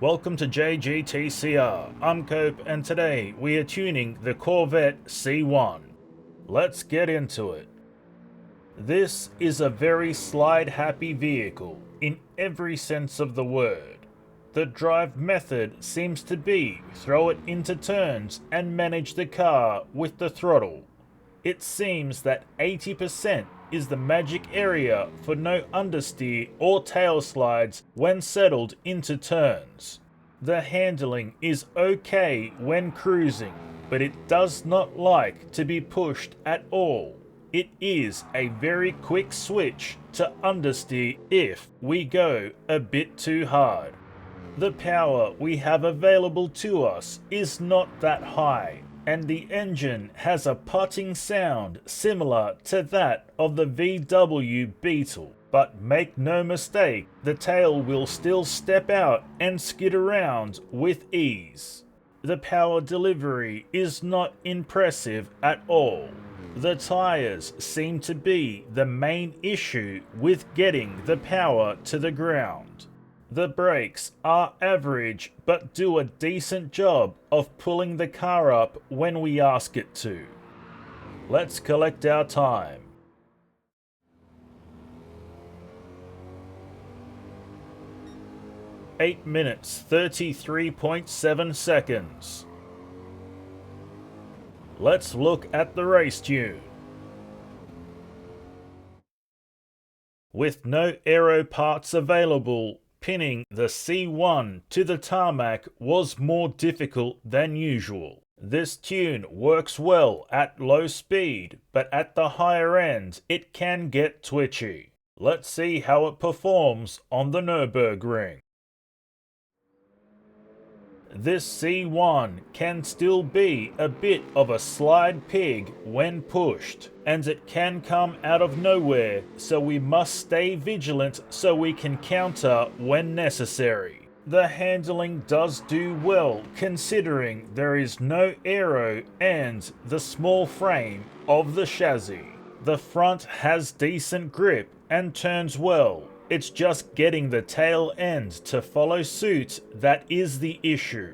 Welcome to JGTCR. I'm Cope and today we are tuning the Corvette C1. Let's get into it. This is a very slide-happy vehicle in every sense of the word. The drive method seems to be throw it into turns and manage the car with the throttle. It seems that 80% is the magic area for no understeer or tail slides when settled into turns. The handling is okay when cruising, but it does not like to be pushed at all. It is a very quick switch to understeer if we go a bit too hard. The power we have available to us is not that high, and the engine has a putting sound similar to that of the VW Beetle. But make no mistake, the tail will still step out and skid around with ease. The power delivery is not impressive at all. The tires seem to be the main issue with getting the power to the ground. The brakes are average but do a decent job of pulling the car up when we ask it to. Let's collect our time. (8 minutes 33.7 seconds). Let's look at the race tune. With no aero parts available, pinning the C1 to the tarmac was more difficult than usual. This tune works well at low speed, but at the higher end it can get twitchy. Let's see how it performs on the Nürburgring. This C1 can still be a bit of a slide pig when pushed, and it can come out of nowhere, so we must stay vigilant so we can counter when necessary. The handling does do well considering there is no aero and the small frame of the chassis. The front has decent grip and turns well. It's just getting the tail end to follow suit that is the issue.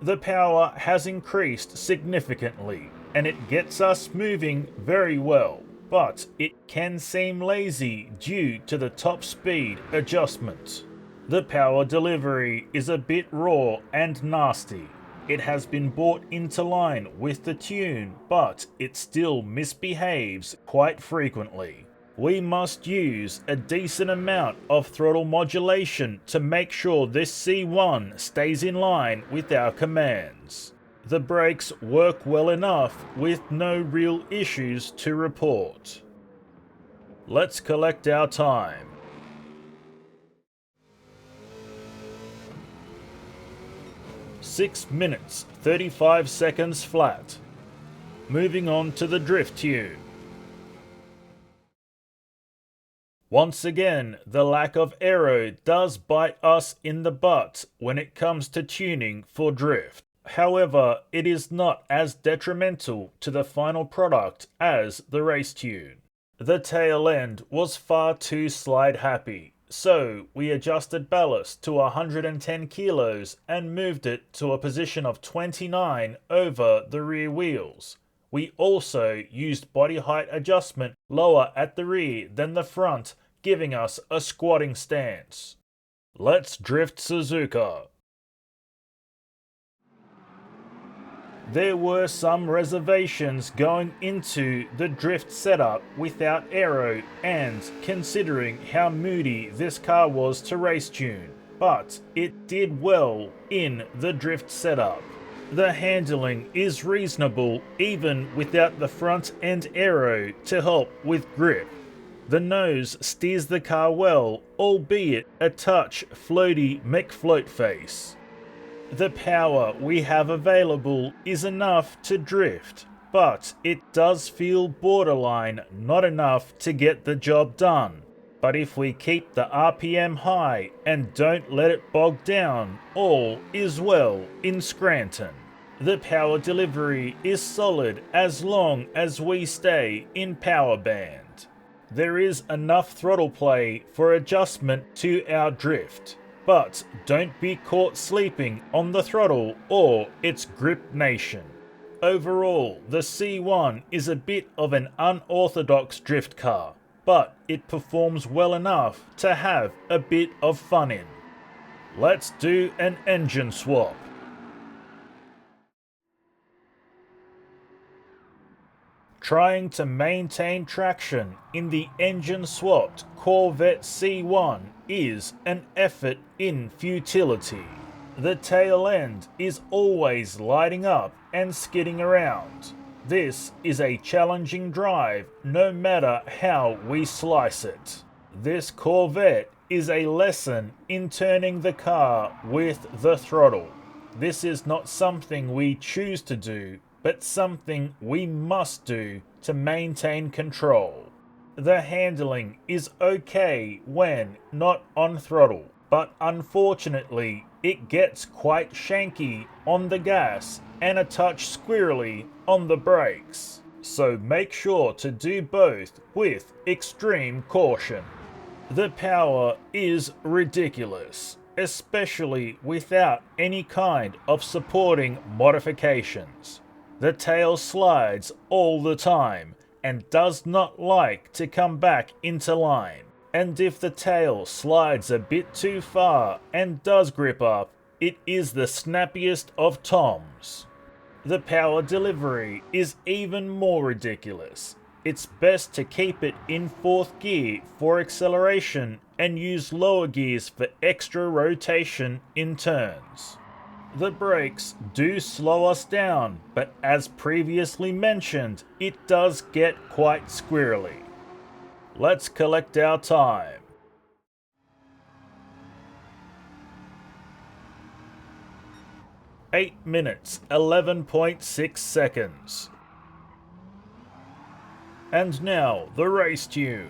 The power has increased significantly, and it gets us moving very well, but it can seem lazy due to the top speed adjustment. The power delivery is a bit raw and nasty. It has been brought into line with the tune, but it still misbehaves quite frequently. We must use a decent amount of throttle modulation to make sure this C1 stays in line with our commands. The brakes work well enough with no real issues to report. Let's collect our time. (6 minutes 35 seconds flat). Moving on to the drift tune. Once again, the lack of aero does bite us in the butt when it comes to tuning for drift. However, it is not as detrimental to the final product as the race tune. The tail end was far too slide happy, so we adjusted ballast to 110 kilos and moved it to a position of 29 over the rear wheels. We also used body height adjustment lower at the rear than the front, giving us a squatting stance. Let's drift Suzuka. There were some reservations going into the drift setup without aero and considering how moody this car was to race tune, but it did well in the drift setup. The handling is reasonable even without the front end aero to help with grip. The nose steers the car well, albeit a touch floaty McFloat face. The power we have available is enough to drift, but it does feel borderline not enough to get the job done. But if we keep the RPM high and don't let it bog down, all is well in Scranton. The power delivery is solid as long as we stay in power band. There is enough throttle play for adjustment to our drift. But don't be caught sleeping on the throttle or its grip nation. Overall, the C1 is a bit of an unorthodox drift car, but it performs well enough to have a bit of fun in. Let's do an engine swap. Trying to maintain traction in the engine-swapped Corvette C1 is an effort in futility. The tail end is always lighting up and skidding around. This is a challenging drive no matter how we slice it. This Corvette is a lesson in turning the car with the throttle. This is not something we choose to do, but something we must do to maintain control. The handling is okay when not on throttle, but unfortunately it gets quite shanky on the gas and a touch squirrely on the brakes. So make sure to do both with extreme caution. The power is ridiculous, especially without any kind of supporting modifications. The tail slides all the time and does not like to come back into line. And if the tail slides a bit too far and does grip up, it is the snappiest of toms. The power delivery is even more ridiculous. It's best to keep it in 4th gear for acceleration and use lower gears for extra rotation in turns. The brakes do slow us down, but as previously mentioned, it does get quite squirrely. Let's collect our time. "8 minutes, 11.6 seconds. And now, the race tune.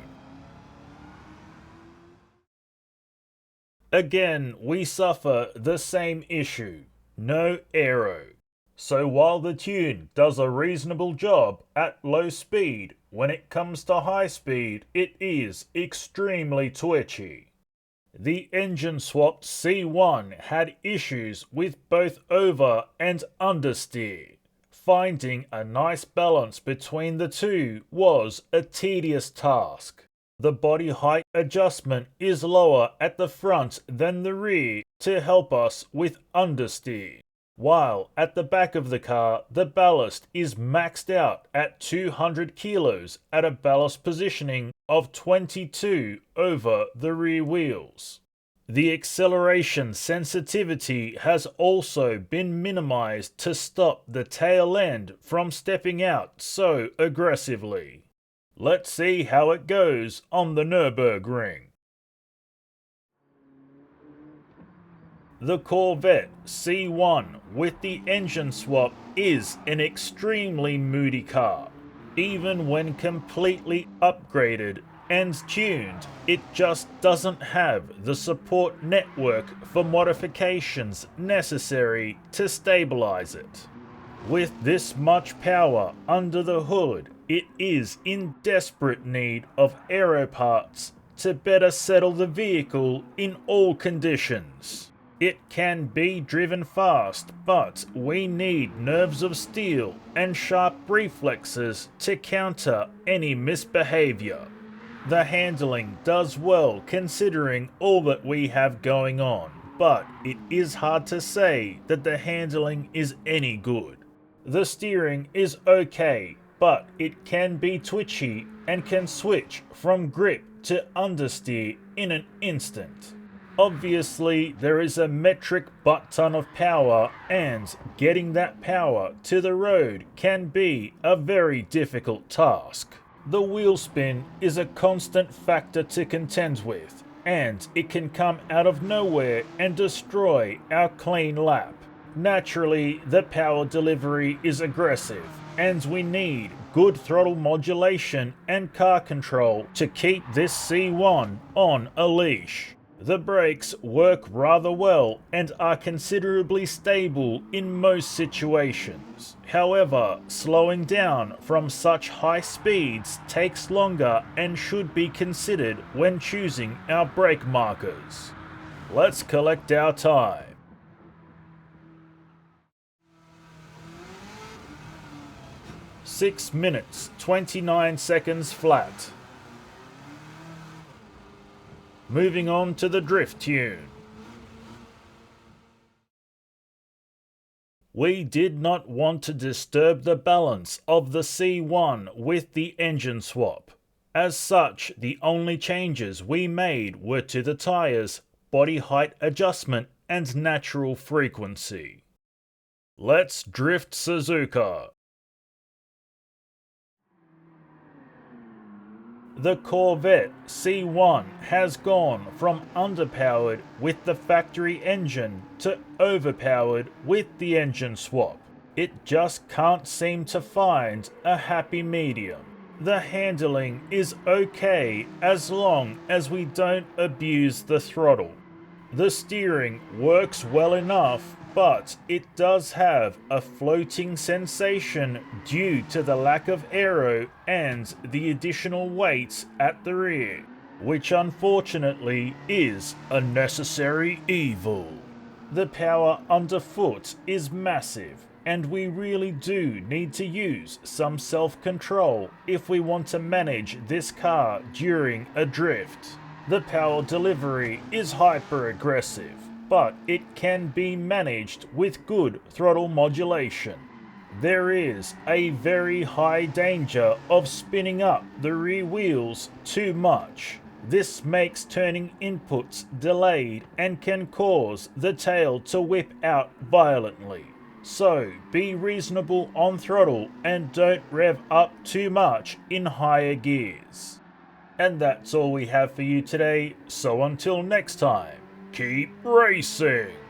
Again, we suffer the same issue. No aero. So while the tune does a reasonable job at low speed, when it comes to high speed, it is extremely twitchy. The engine-swapped C1 had issues with both over and understeer. Finding a nice balance between the two was a tedious task. The body height adjustment is lower at the front than the rear to help us with understeer, while at the back of the car the ballast is maxed out at 200 kilos at a ballast positioning of 22 over the rear wheels. The acceleration sensitivity has also been minimized to stop the tail end from stepping out so aggressively. Let's see how it goes on the Nürburgring. The Corvette C1 with the engine swap is an extremely moody car. Even when completely upgraded and tuned, it just doesn't have the support network for modifications necessary to stabilize it. With this much power under the hood, it is in desperate need of aero parts to better settle the vehicle in all conditions. It can be driven fast, but we need nerves of steel and sharp reflexes to counter any misbehavior. The handling does well considering all that we have going on, but it is hard to say that the handling is any good. The steering is okay, but it can be twitchy and can switch from grip to understeer in an instant. Obviously, there is a metric butt-ton of power, and getting that power to the road can be a very difficult task. The wheel spin is a constant factor to contend with, and it can come out of nowhere and destroy our clean lap. Naturally, the power delivery is aggressive, and we need good throttle modulation and car control to keep this C1 on a leash. The brakes work rather well and are considerably stable in most situations. However, slowing down from such high speeds takes longer and should be considered when choosing our brake markers. Let's collect our time. Six minutes, 29 seconds flat. Moving on to the drift tune. We did not want to disturb the balance of the C1 with the engine swap. As such, the only changes we made were to the tyres, body height adjustment and natural frequency. Let's drift Suzuka. The Corvette C1 has gone from underpowered with the factory engine to overpowered with the engine swap. It just can't seem to find a happy medium. The handling is okay as long as we don't abuse the throttle. The steering works well enough, but it does have a floating sensation due to the lack of aero and the additional weight at the rear, which unfortunately is a necessary evil. The power underfoot is massive, and we really do need to use some self-control if we want to manage this car during a drift. The power delivery is hyper-aggressive, but it can be managed with good throttle modulation. There is a very high danger of spinning up the rear wheels too much. This makes turning inputs delayed and can cause the tail to whip out violently. So be reasonable on throttle and don't rev up too much in higher gears. And that's all we have for you today, so until next time, keep racing!